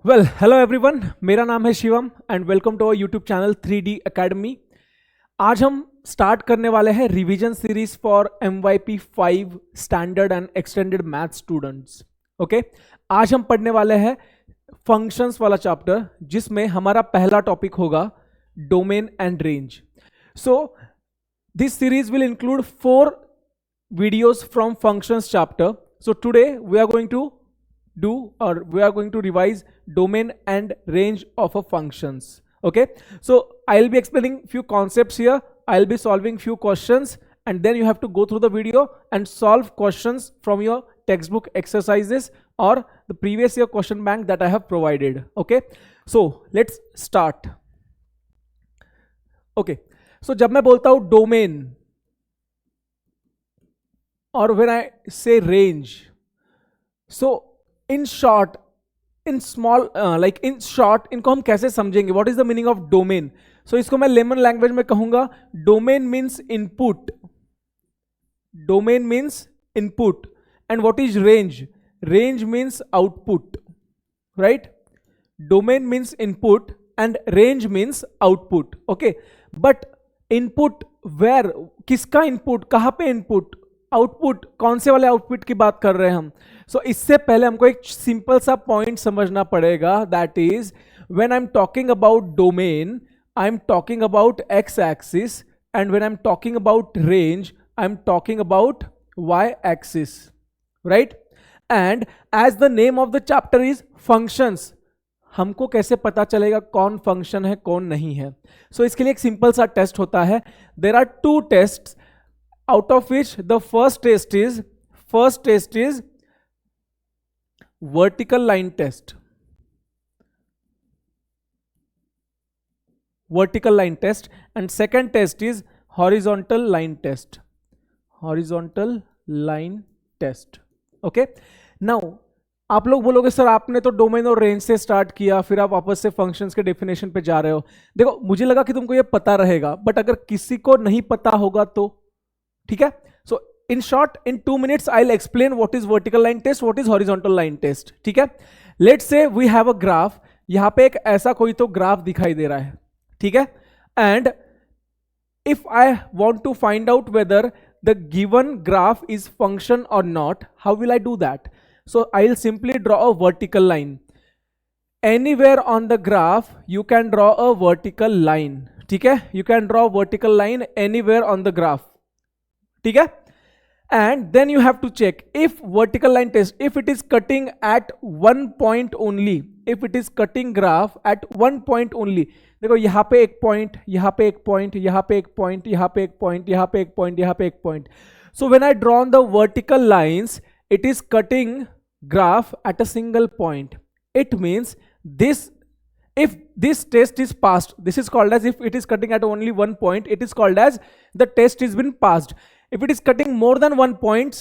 Hello everyone, मेरा नाम है Shivam and welcome to our YouTube channel 3D academy. आज हम स्टार्ट करने वाले हैं revision series for MYP 5 standard and extended math students. Okay, आज हम पढ़ने वाले हैं फंक्शंस वाला चैप्टर, जिसमें हमारा पहला टॉपिक होगा domain and range. So this series will include 4 videos from functions chapter. So today we are going to revise domain and range of a functions. Okay, so I'll be explaining few concepts here, I'll be solving few questions, and then you have to go through the video and solve questions from your textbook exercises or the previous year question bank that I have provided. Okay, so let's start. Okay, so जब मैं बोलता हूं domain or when I say range, so in short, in small in short, इनको हम कैसे समझेंगे? What is the meaning of domain? So इसको मैं लेमन लैंग्वेज में कहूंगा domain means input. Domain means input. And what is range? Range means output, right? Domain means input and range means output. Okay, but input where? किसका input? कहाँ पे input? Output कौन से वाले आउटपुट की बात कर रहे हैं हम? सो इससे पहले हमको एक सिंपल सा पॉइंट समझना पड़ेगा, that is when I am talking about domain, I am talking about X axis, and when I am talking about range, I am talking about Y axis, right? And as the name of the chapter is functions, हमको कैसे पता चलेगा कौन function है कौन नहीं है? सो इसके लिए एक सिंपल सा टेस्ट होता है. There are 2 tests, out of which the first test is vertical line test. Vertical line test, and second test is horizontal line test. Horizontal line test. Okay, now आप लोग बोलोगे सर आपने तो domain और range से start किया, फिर आप वापस से फंक्शंस के डेफिनेशन पे जा रहे हो. देखो, मुझे लगा कि तुमको ये पता रहेगा, बट अगर किसी को नहीं पता होगा तो ठीक है. So in short, in 2 minutes I will explain what is vertical line test, what is horizontal line test. ठीक है, let's say we have a graph. यहां पे एक ऐसा कोई तो ग्राफ दिखाई दे रहा है, ठीक है, and if I want to find out whether the given graph is function और not, how will I do that? So I will simply draw a vertical line. Anywhere on the graph you can draw a vertical line. ठीक है, you can draw vertical line anywhere on the graph. ठीक है, and then you have to check if vertical line test, if it is cutting eight 1 point only, if it is cutting graph at 1 point only. देखो, यहां पे एक point, यहां पे एक point, यहां पे एक पॉइंट, यहां पे एक पॉइंट, यहां पे एक पॉइंट, यहां पे एक point. So when I draw on the vertical lines, it is cutting graph at a single point. It means this, if this test is passed, this is called as, if it is cutting at only 1 point, it is called as the test has been passed. If it is cutting more than 1 point,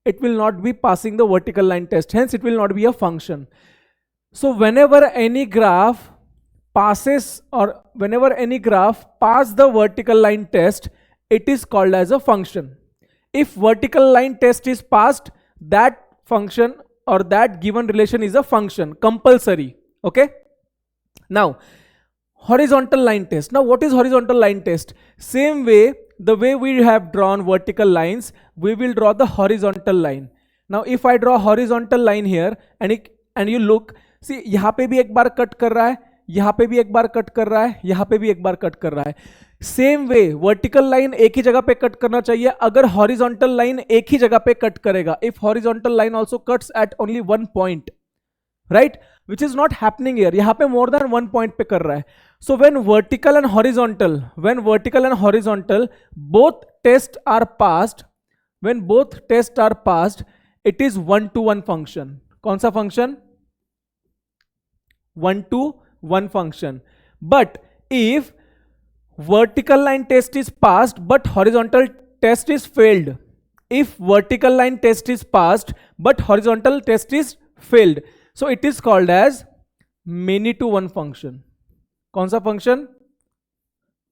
it will not be passing the vertical line test, hence it will not be a function. So whenever any graph passes, or whenever any graph pass the vertical line test, it is called as a function. If vertical line test is passed, that function or that given relation is a function, compulsory. Okay, now horizontal line test. Now what is horizontal line test? Same way, the way we have drawn vertical lines, we will draw the horizontal line. Now if I draw horizontal line here, and you look, see, यहाँ पे भी एक बार cut कर रहा है, यहाँ पे भी एक बार कट कर रहा है, यहाँ पे भी एक बार कट कर रहा है. सेम वे वर्टिकल लाइन एक ही जगह पे कट करना चाहिए अगर हॉरिजॉन्टल लाइन एक ही जगह पे कट करेगा. If horizontal line also cuts at only 1 point, right, which is not happening here. यहाँ पे मोर देन 1 point पे कर रहा है. So when vertical and horizontal both tests are passed, when both tests are passed, it is 1-to-1 function. कौन सा function? 1-to-1 function. But if vertical line test is passed but horizontal test is failed, if vertical line test is passed but horizontal test is failed, so it is called as many to one function. कौन सा function?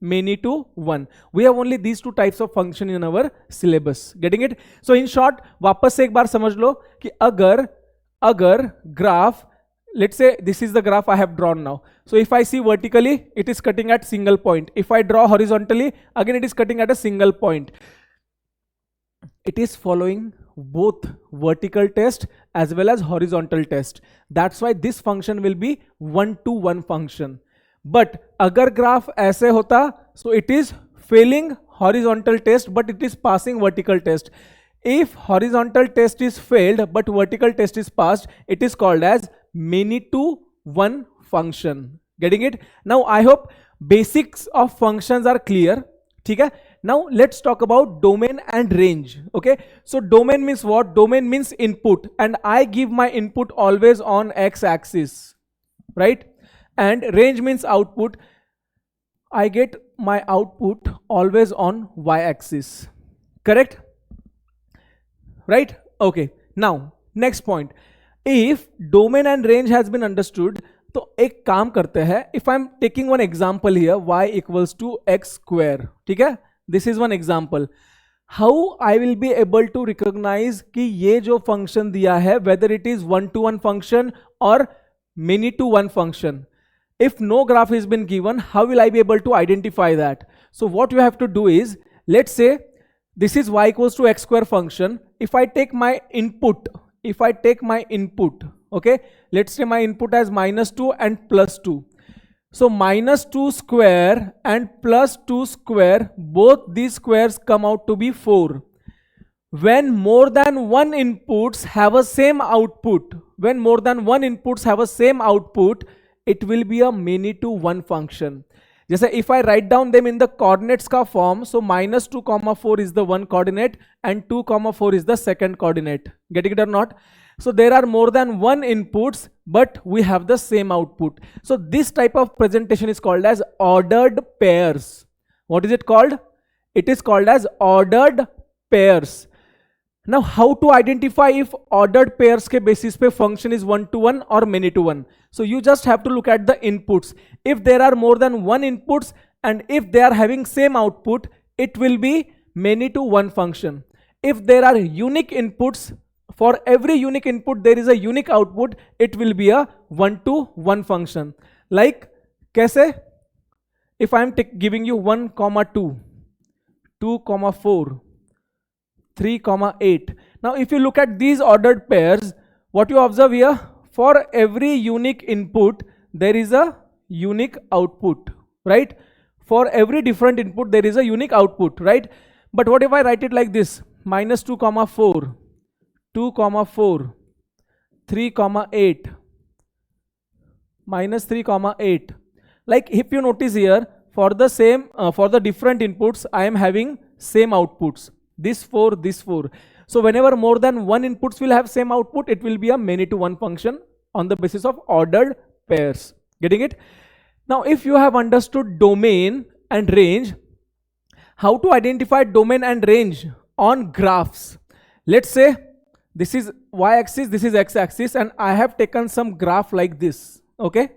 Many to one. We have only these 2 types of function in our syllabus. Getting it? So in short, वापस से एक बार समझ लो कि अगर graph let's say this is the graph I have drawn now. So if I see vertically, it is cutting at single point. If I draw horizontally, again it is cutting at a single point. It is following both vertical test as well as horizontal test. That's why this function will be 1-to-1 function. But agar graph aise hota, so it is failing horizontal test but it is passing vertical test. If horizontal test is failed but vertical test is passed, it is called as many-to-one function. Getting it? Now I hope basics of functions are clear. ठीक है? Now let's talk about domain and range. Okay, so domain means what? Domain means input, and I give my input always on x-axis, right? And range means output. I get my output always on y-axis. Correct? Right? Okay. Now next point. If domain and range has been understood, तो एक काम करते हैं. If I'm taking one example here, y equals to x square. ठीक है? This is one example. How I will be able to recognize कि ये जो function दिया है, whether it is 1-to-1 function or many-to-one function. If no graph has been given, how will I be able to identify that? So what you have to do is, let's say this is y equals to x square function. If I take my input, okay, let's say my input as -2 and +2. So -2 square and +2 square, both these squares come out to be 4. When more than one inputs have a same output, it will be a many-to-one function. जैसे if I write down them in the coordinates का form, so -2, 4 is the one coordinate and 2, 4 is the second coordinate. Getting it or not? So there are more than one inputs, but we have the same output. So this type of presentation is called as ordered pairs. What is it called? It is called as ordered pairs. Now how to identify if ordered pairs के basis पे function is 1-to-1 or many-to-one? So you just have to look at the inputs. If there are more than one inputs and if they are having same output, it will be many-to-one function. If there are unique inputs, for every unique input there is a unique output, it will be a 1-to-1 function. Like कैसे? If I am giving you 1, 2, 2, 4, 3, 8. Now if you look at these ordered pairs, what you observe here, for every unique input there is a unique output, right? For every different input there is a unique output, right? But what if I write it like this? -2, 4, 2, 4, 3, 8, -3, 8. Like if you notice here, for the same, for the different inputs, I am having same outputs. This 4, this 4. So whenever more than one inputs will have same output, it will be a many-to-one function on the basis of ordered pairs. Getting it? Now if you have understood domain and range, how to identify domain and range on graphs? Let's say this is y-axis, this is x-axis, and I have taken some graph like this. Okay?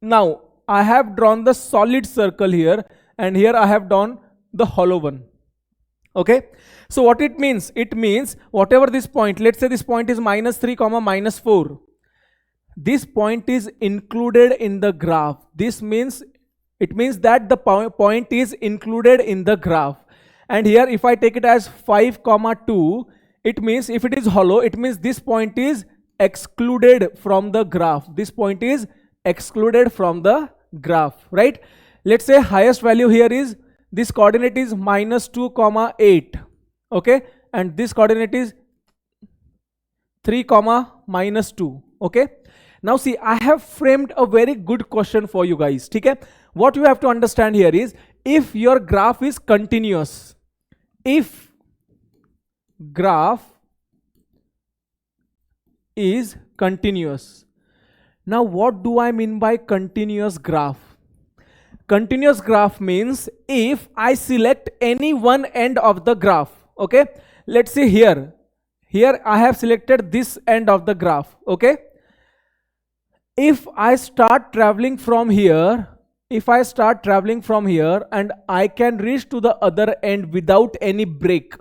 Now I have drawn the solid circle here, and here I have drawn the hollow one. Okay? So what it means? It means whatever this point, let's say this point is -3, -4. This point is included in the graph. This means, it means that the point is included in the graph. And here if I take it as 5, 2, it means if it is hollow, it means this point is excluded from the graph. This point is excluded from the graph, right? Let's say highest value here is, this coordinate is -2, 8. Okay? And this coordinate is 3, -2. Okay? Now see, I have framed a very good question for you guys. Okay? What you have to understand here is, if your graph is continuous, if graph is continuous. Now what do I mean by continuous graph? Continuous graph means if I select any one end of the graph. Okay, let's see here. Here I have selected this end of the graph. Okay, if I start traveling from here, and I can reach to the other end without any break.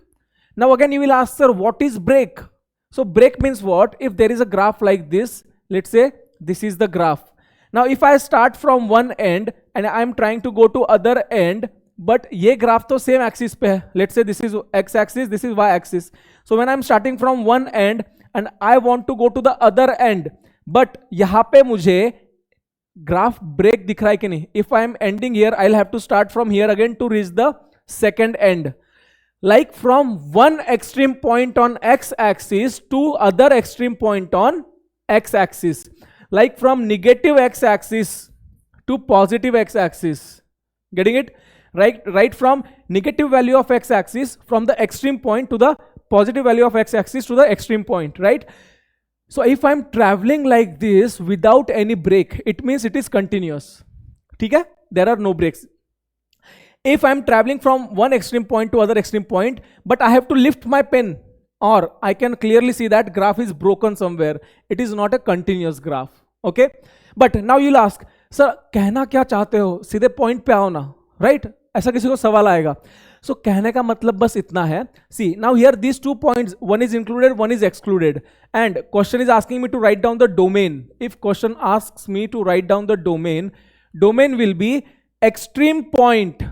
Now again you will ask, sir, what is break? So break means what? If there is a graph like this, let's say this is the graph. Now if I start from one end and I'm trying to go to other end, but ये graph तो same axis पे है, let's say this is x axis, this is y axis. So when I'm starting from one end and I want to go to the other end, but यहाँ पे मुझे graph break दिख रहा है कि नहीं? If I am ending here, I'll have to start from here again to reach the second end. Like from one extreme point on x axis to other extreme point on x axis. Like from negative x axis to positive x axis. Getting it? Right from negative value of x axis from the extreme point to the positive value of x axis to the extreme point, right? So if I'm traveling like this without any break, it means it is continuous. ठीक है? There are no breaks. If I'm traveling from one extreme point to other extreme point, but I have to lift my pen, or I can clearly see that graph is broken somewhere. It is not a continuous graph. Okay? But now you'll ask, sir, कहना क्या चाहते हो? सीधे point पे आओ ना, right? ऐसा किसी को सवाल आएगा. So कहने का मतलब बस इतना है. See, now here these 2 points, one is included, one is excluded. And question is asking me to write down the domain. If question asks me to write down the domain will be extreme point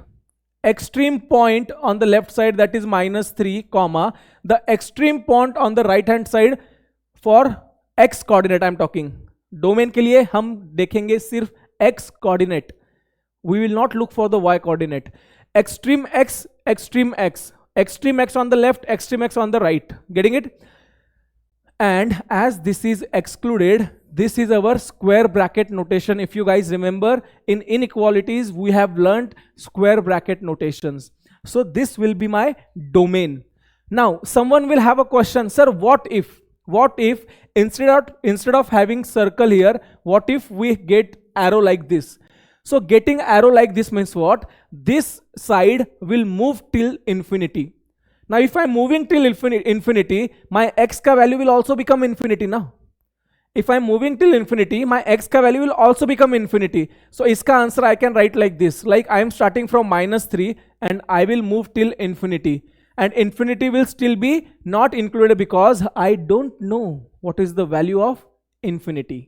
on the left side, that is -3, comma, the extreme point on the right hand side for x coordinate I'm talking. Domain के लिए हम देखेंगे सिर्फ x coordinate. We will not look for the y coordinate. Extreme x on the left, extreme x on the right. Getting it? And as this is excluded, this is our square bracket notation. If you guys remember, in inequalities we have learned square bracket notations. So this will be my domain. Now someone will have a question, sir, what if instead of having circle here, what if we get arrow like this? So getting arrow like this means what? This side will move till infinity. Now if I'm moving till infinity, my x ka value will also become infinity now. If I'm moving till infinity, my x ka value will also become infinity. So iska answer I can write like this, like I am starting from -3 and I will move till infinity. And infinity will still be not included because I don't know what is the value of infinity.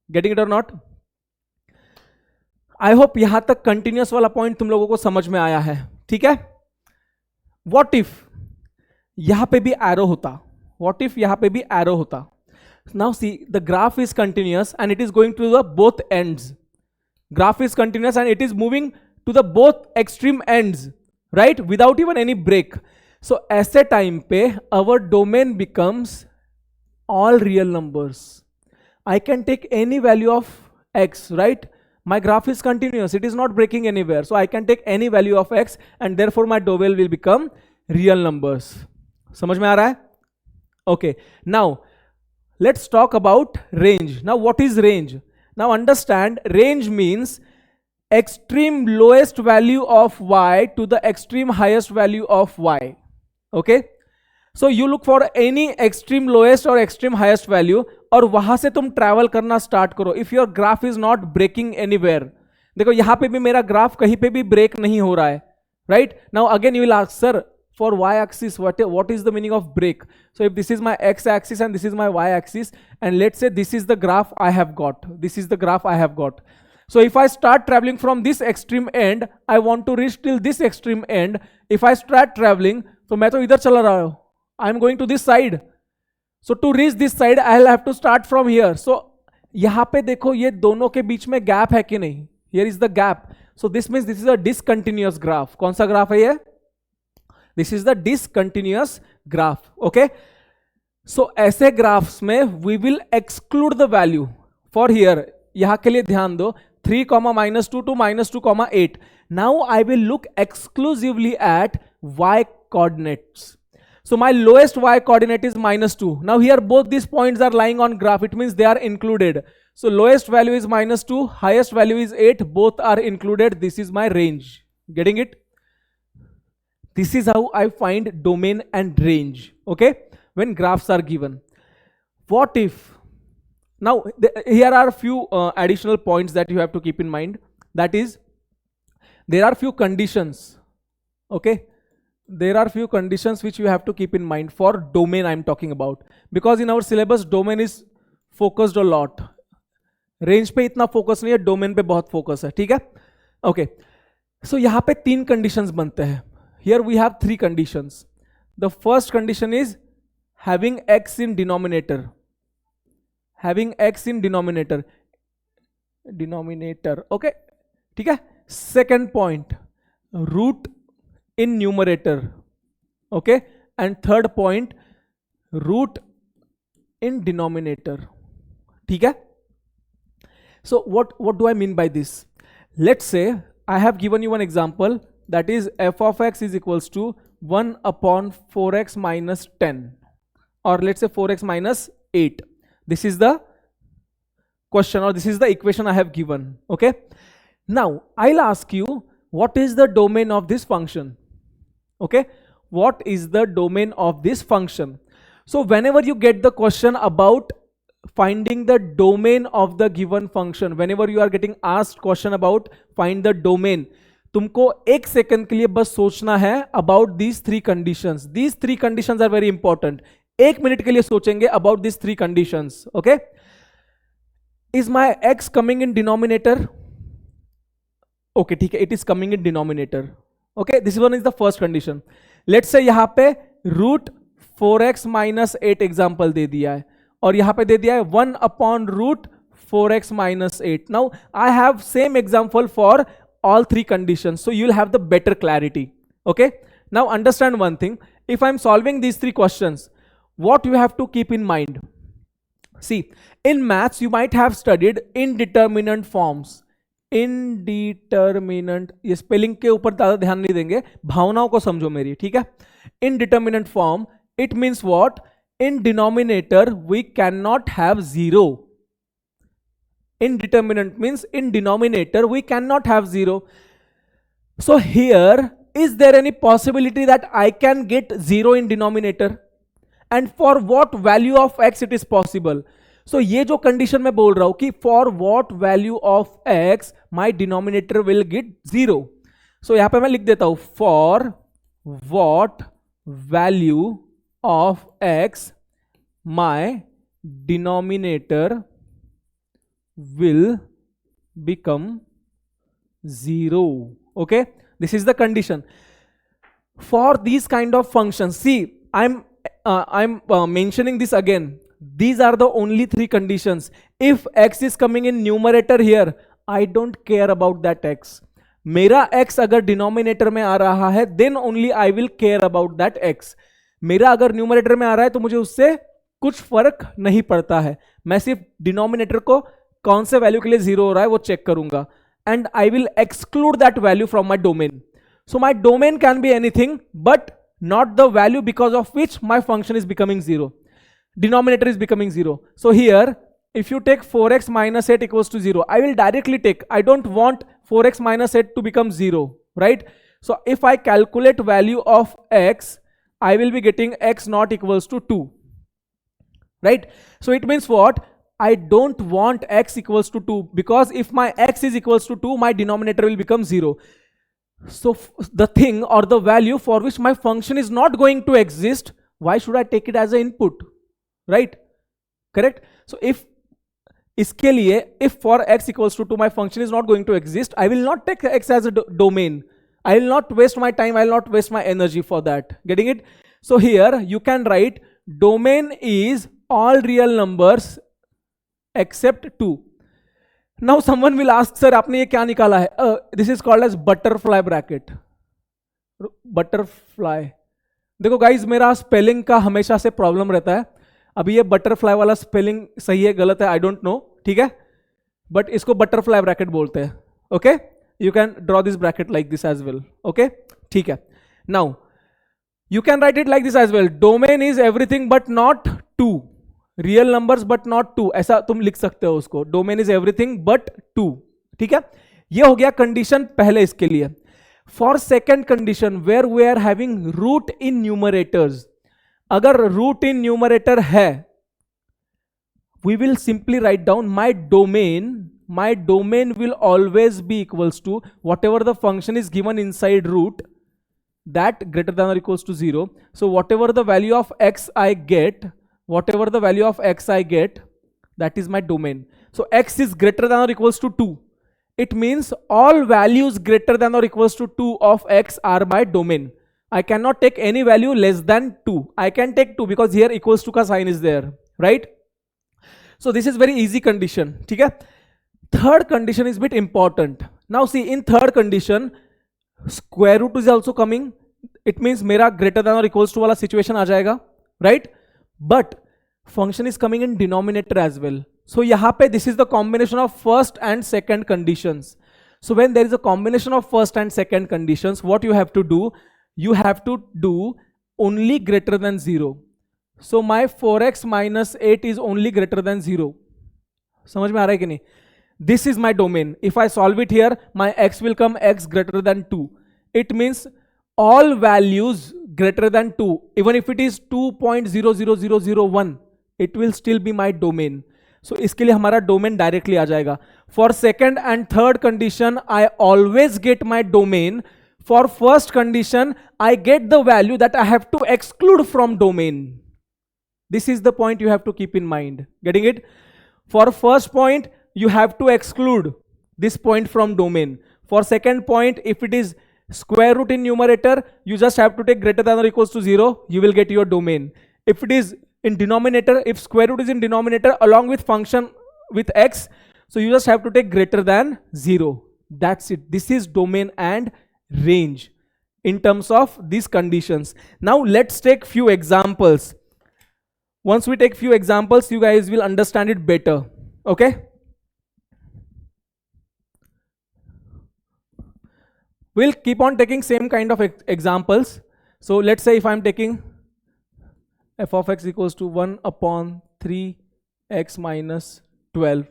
Getting it or not? I hope यहां तक continuous वाला point तुम लोगों को समझ में आया है. ठीक है? व्हाट इफ यहां पे भी एरो होता? व्हाट इफ यहां पे भी एरो होता? Now see, the graph is continuous and it is going to the both ends. Graph is continuous and it is moving to the both extreme ends, right, without even any break. So ऐसे time पे our domain becomes all real numbers. I can take any value of x, right? My graph is continuous, it is not breaking anywhere, so I can take any value of x and therefore my domain will become real numbers. समझ में आ रहा है? Okay, now let's talk about range. Now what is range? Now understand, range means extreme lowest value of y to the extreme highest value of y. Okay, so you look for any extreme lowest or extreme highest value और वहां से तुम travel करना start करो. If your graph is not breaking anywhere, देखो यहां पे भी मेरा ग्राफ कहीं पे भी ब्रेक नहीं हो रहा है, right? Now again you will ask, sir, for y axis what is the meaning of break? So if this is my x axis and this is my y axis, and let's say this is the graph I have got, so if I start traveling from this extreme end, I want to reach till this extreme end. If I start traveling, तो मैं तो इधर चला रहा हूं, I am going to this side. So to reach this side, I'll have to start from here. So यहाँ पे देखो ये दोनों के बीच में गैप है कि नहीं? Here is the gap. So this means this is a discontinuous graph. कौन सा ग्राफ है ये? This is the discontinuous graph. Okay? So ऐसे ग्राफ्स में we will exclude the value for here. यहाँ के लिए ध्यान दो, 3, -2 to -2, 8. Now I will look exclusively at y coordinates. So my lowest y coordinate is -2. Now here both these points are lying on graph. It means they are included. So lowest value is -2, highest value is 8. Both are included. This is my range. Getting it? This is how I find domain and range. Okay? When graphs are given. What if? Now here are few additional points that you have to keep in mind. That is, there are few conditions. Okay? There are few conditions which you have to keep in mind for domain I'm talking about, because in our syllabus domain is focused a lot, range पे इतना focus नहीं है, domain पे बहुत focus है, ठीक है। Okay, सो यहां पे 3 कंडीशंस बनते हैं। Here we have 3 conditions. The first condition is having x in denominator, having x in denominator, okay, ठीक है। Second point, root in numerator, okay, and third point, root in denominator, ठीक है। So what do I mean by this? Let's say I have given you one example, that is f of x is equals to 1 upon 4x minus 10, or let's say 4x minus 8. This is the question, or this is the equation I have given, okay. Now I'll ask you, what is the domain of this function? Okay, what is the domain of this function? So whenever you get the question about finding the domain of the given function, whenever you are getting asked question about find the domain, तुमको 1 second के लिए बस सोचना है about these 3 conditions. These 3 conditions are very important. 1 minute के लिए सोचेंगे about these 3 conditions. Okay, is my x coming in denominator? Okay, ठीक है, it is coming in denominator. Okay, this one is the first condition. Let's say यहां पे root 4x minus 8 example दे दिया है, और यहां पे दे दिया है 1 upon root 4x minus 8. Now I have same example for all 3 conditions, so you'll have the better clarity. Okay, now understand one thing. If I'm solving these 3 questions, what you have to keep in mind? See, in maths you might have studied indeterminate forms. Indeterminate, ये spelling के ऊपर ज्यादा ध्यान नहीं देंगे, भावनाओं को समझो मेरी, ठीक है। Indeterminate form, it means what? In denominator we cannot have 0. Indeterminate means in denominator we cannot have 0. So here, is there any possibility that I can get 0 in denominator? And for what value of x it is possible? So ये जो condition मैं बोल रहा हूं कि for what value of x my denominator will get 0. So यहां पे मैं लिख देता हूं for what value of x my denominator will become 0. Okay, this is the condition for these kind of functions. See, I'm mentioning this again. These are the only 3 conditions. If x is coming in numerator here, I don't care about that x. मेरा x अगर denominator में आ रहा है, then only I will care about that x. मेरा अगर numerator में आ रहा है तो मुझे उससे कुछ फर्क नहीं पड़ता है, मैं सिर्फ डिनोमिनेटर को कौन से वैल्यू के लिए 0 हो रहा है वो चेक करूंगा, and I will exclude that value from my domain. So my domain can be anything but not the value because of which my function is becoming 0. Denominator is becoming 0. So here, if you take 4x minus 8 equals to 0, I will directly take, I don't want 4x minus 8 to become 0, right? So if I calculate value of x, I will be getting x not equals to 2, right? So it means what? I don't want x equals to 2, because if my x is equals to 2, my denominator will become 0. So the thing or the value for which my function is not going to exist, why should I take it as an input, right? Correct? So if इसके लिए, if for x equals to 2 my function is not going to exist, I will not take x as a domain. I will not waste my time, I will not waste my energy for that. Getting it? So here you can write domain is all real numbers except 2. Now someone will ask, sir आपने ये क्या निकाला है? This is called as butterfly bracket. Butterfly. देखो guys, मेरा spelling का हमेशा से प्रॉब्लम रहता है. अभी ये बटरफ्लाई वाला स्पेलिंग सही है गलत है आई डोंट नो, ठीक है, बट इसको बटरफ्लाई ब्रैकेट बोलते हैं. Okay, you can draw this bracket like this as well. Okay, ठीक है. Now you can write it like this as well. Domain is everything but not 2. Real numbers but not 2, ऐसा तुम लिख सकते हो उसको. Domain is everything but 2. ठीक है, ये हो गया कंडीशन पहले इसके लिए. For second condition where we are having root in numerators, अगर रूट इन न्यूमरेटर है, we will simply write down my domain will always be equals to whatever the function is given inside root that greater than or equals to 0. So whatever the value of x I get, that is my domain. So x is greater than or equals to 2. It means all values greater than or equals to 2 of x are my domain. I cannot take any value less than 2. I can take 2 because here equals to ka sign is there, right? So this is very easy condition. ठीक है? Third condition is bit important. Now see, in third condition, square root is also coming. It means मेरा greater than or equals to वाला situation आ जाएगा, right? But function is coming in denominator as well. So यहाँ पे this is the combination of first and second conditions. So when there is a combination of first and second conditions, what you have to do? You have to do only greater than 0. So my 4x minus 8 is only greater than 0. समझ में आ रहा है कि नहीं? This is my domain. If I solve it here, my x will come x greater than 2. It means all values greater than 2, even if it is 2.00001, it will still be my domain. So इसके लिए हमारा domain directly आ जाएगा. For second and third condition, I always get my domain. For first condition, I get the value that I have to exclude from domain. This is the point you have to keep in mind. Getting it? For first point, you have to exclude this point from domain. For second point, if it is square root in numerator, you just have to take greater than or equals to 0, you will get your domain. If it is in denominator, if square root is in denominator along with function with x, so you just have to take greater than 0. That's it. This is domain and range in terms of these conditions. Now let's take few examples. Once we take few examples, you guys will understand it better. Okay? We'll keep on taking same kind of examples. So let's say if I'm taking f of x equals to 1 upon 3x minus 12.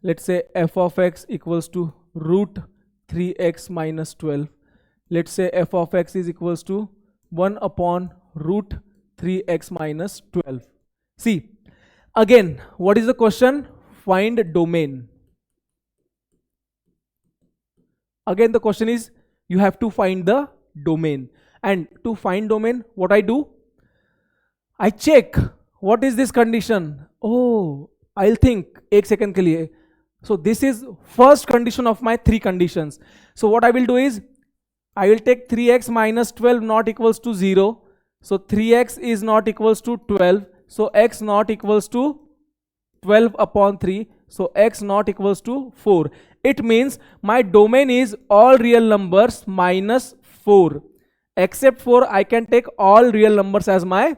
Let's say f of x equals to root 3x minus 12. Let's say f of x is equals to 1 upon root 3x minus 12. See, again, what is the question? Find domain. Again, the question is, you have to find the domain. And to find domain, what I do? I check, what is this condition? Oh, I'll think, 1 second ke liye. So this is first condition of my 3 conditions. So what I will do is, I will take 3x minus 12 not equals to 0. So 3x is not equals to 12. So x not equals to 12 upon 3. So x not equals to 4. It means my domain is all real numbers minus 4. Except for I can take all real numbers as my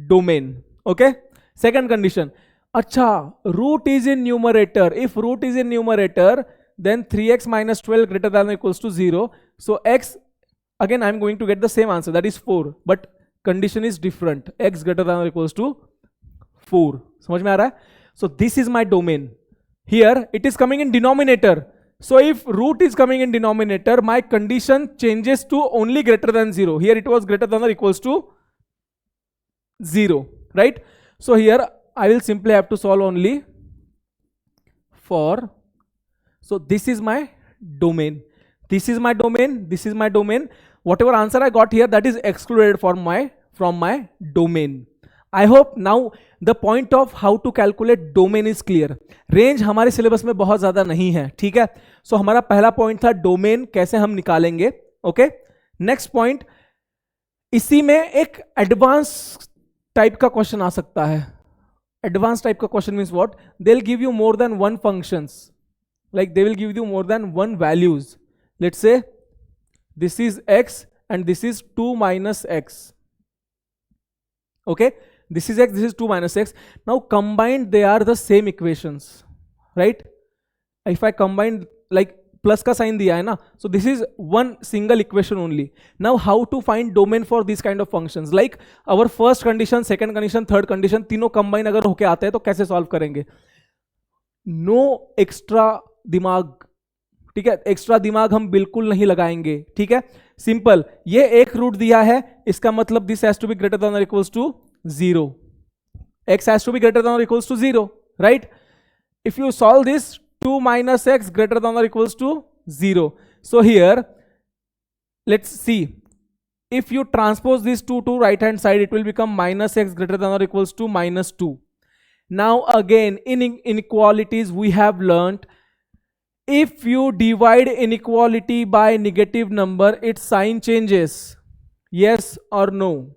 domain. Okay? Second condition. Acha, root is in numerator. If root is in numerator, then 3x minus 12 greater than or equals to 0. So x, again I am going to get the same answer, that is 4. But condition is different. X greater than or equals to 4. समझ में आ रहा है? So this is my domain. Here it is coming in denominator. So if root is coming in denominator, my condition changes to only greater than 0. Here it was greater than or equals to 0, right? So here I will simply have to solve only for, so this is my domain. This is my domain. This is my domain. Whatever answer I got here, that is excluded from my domain. I hope now the point of how to calculate domain is clear. Range हमारे syllabus में बहुत ज्यादा नहीं है, ठीक है? So हमारा पहला पॉइंट था डोमेन कैसे हम निकालेंगे. ओके, नेक्स्ट पॉइंट, इसी में एक एडवांस टाइप का क्वेश्चन आ सकता है. एडवांस टाइप का question means what? They will give you more than one functions, like they will give you more than one values. Let's say this is x and this is 2 minus x. Okay, this is x, this is 2 minus x. Now combined they are the same equations, right? If I combine, like plus का sign दिया है ना, so this is one single equation only. Now how to find domain for these kind of functions? Like our first condition, second condition, third condition, तीनों combine अगर होके आते हैं तो कैसे solve करेंगे? No extra दिमाग, ठीक है? एक्स्ट्रा दिमाग हम बिल्कुल नहीं लगाएंगे, ठीक है? सिंपल, ये एक रूट दिया है, इसका मतलब this has to be greater than और equals to 0. x has to be greater than और equals to 0, right? If you solve this, 2 minus x greater than or equals to 0. So here, let's see. If you transpose this 2 to right hand side, it will become minus x greater than or equals to minus 2. Now again, in inequalities we have learnt, if you divide inequality by negative number, its sign changes. Yes or no?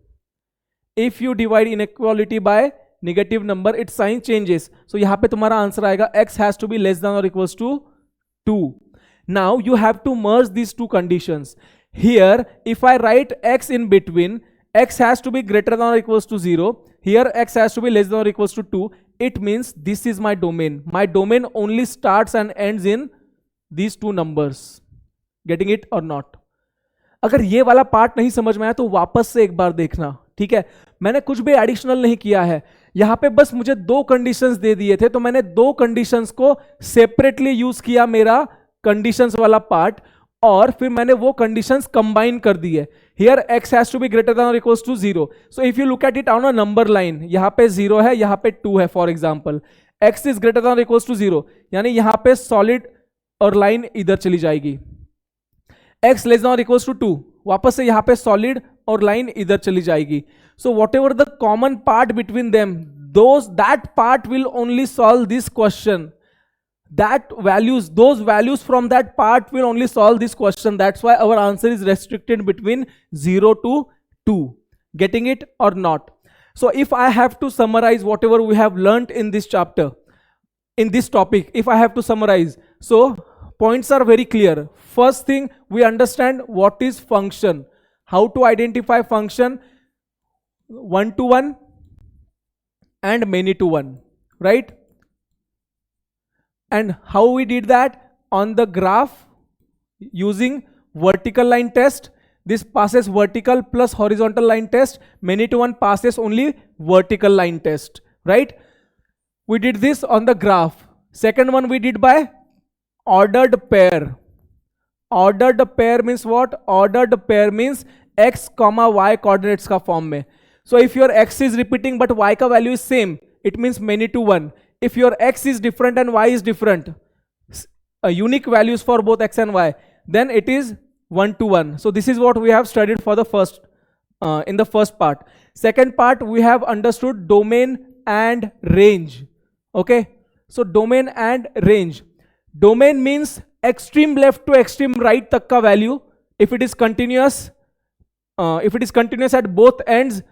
If you divide inequality by negative number, its sign changes. So यहाँ पे तुम्हारा answer आएगा x has to be less than or equals to 2. Now you have to merge these two conditions. Here if I write x in between, x has to be greater than or equals to 0. Here x has to be less than or equals to 2. It means this is my domain. My domain only starts and ends in these two numbers. Getting it or not? अगर ये वाला part नहीं समझ में आया तो वापस से एक बार देखना, ठीक है? मैंने कुछ भी एडिशनल नहीं किया है, यहां पे बस मुझे दो कंडीशंस दे दिए थे, तो मैंने दो कंडीशंस को सेपरेटली यूज किया मेरा कंडीशंस वाला पार्ट, और फिर मैंने वो कंडीशंस कंबाइन कर दी है. Here x has to be greater than और equals to 0. So if you look at it on a number line, यहां पे 0 है, यहां पे 2 है. For example x is greater than और इक्वल्स टू 0, यानी यहां पे सॉलिड और लाइन इधर चली जाएगी. x लेस देन और इक्वल्स टू 2, वापस से यहां पे सॉलिड और लाइन इधर चली जाएगी. So what ever the common part between them, that part will only solve this question. Those values from that part will only solve this question. That's why our answer is restricted between 0 to 2. Getting it or not? So if I have to summarize whatever we have learned in this chapter, in this topic, if I have to summarize, so points are very clear. First thing, we understand what is function, how to identify function, one to one and many to one, right? And how we did that on the graph using vertical line test. This passes vertical plus horizontal line test. Many to one passes only vertical line test, right? We did this on the graph. Second one we did by ordered pair. Ordered pair means what? Ordered pair means x comma y coordinates का form में. So if your x is repeating but y का value is same, it means many to one. If your x is different and y is different, unique values for both x and y, then it is 1 to 1. So this is what we have studied for the first in the first part. Second part, we have understood domain and range. Okay, so domain and range. Domain means extreme left to extreme right tak ka value. If it is continuous, at both ends,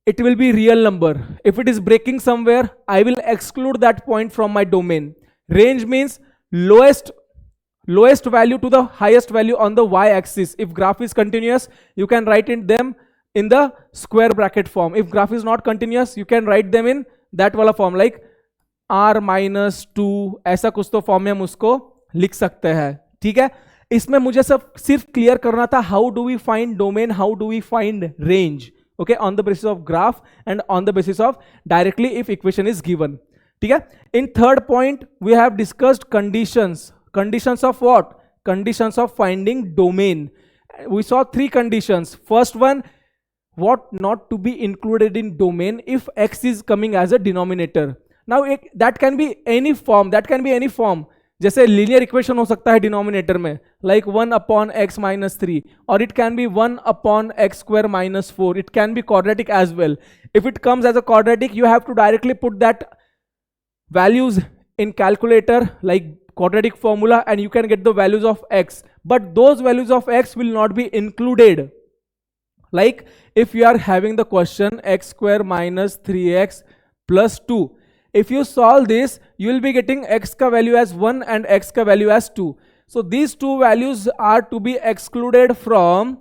it will be real number. If it is breaking somewhere, I will exclude that point from my domain. Range means lowest value to the highest value on the y-axis. If graph is continuous, you can write them in the square bracket form. If graph is not continuous, you can write them in that wala form, like r minus 2, ऐसा कुछ तो form में हम उसको लिख सकते हैं. ठीक है, इसमें मुझे सिर्फ क्लियर करना था, how do we find domain, how do we find range. Okay, on the basis of graph and on the basis of directly if equation is given. ठीक है. In third point, we have discussed conditions. Conditions of what? Conditions of finding domain. We saw three conditions. First one, what not to be included in domain if x is coming as a denominator. Now that can be any form. That can be any form. जैसे linear equation हो सकता है denominator में, like 1 upon x minus 3, और it can be 1 upon x square minus 4. It can be quadratic as well. If it comes as a quadratic, you have to directly put that values in calculator like quadratic formula and you can get the values of x. But those values of x will not be included. Like if you are having the question x square minus 3x plus 2. If you solve this, you will be getting x ka value as 1 and x ka value as 2. So these two values are to be excluded from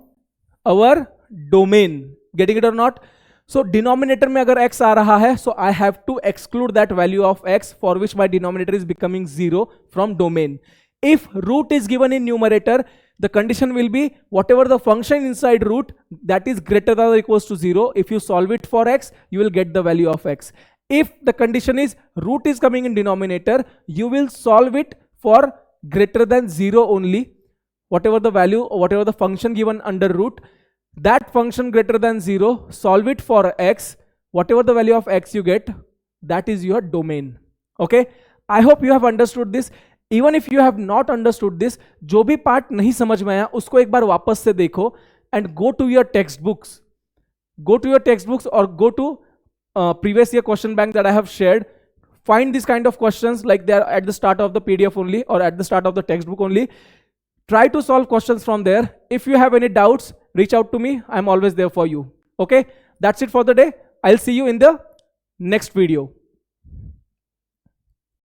our domain. Getting it or not? So denominator में अगर x आ रहा है, so I have to exclude that value of x for which my denominator is becoming 0 from domain. If root is given in numerator, the condition will be whatever the function inside root that is greater than or equals to 0. If you solve it for x, you will get the value of x. If the condition is root is coming in denominator, you will solve it for greater than 0 only. Whatever the value or whatever the function given under root, that function greater than 0, solve it for x. Whatever the value of x you get, that is your domain. Okay, I hope you have understood this. Even if you have not understood this, जो भी part नहीं समझ में आया उसको एक बार वापस से देखो and go to your textbooks. Go to your textbooks or go to previous year question bank that I have shared. Find these kind of questions like they are at the start of the PDF only or at the start of the textbook only. Try to solve questions from there. If you have any doubts, reach out to me. I'm always there for you. Okay, that's it for the day. I'll see you in the next video.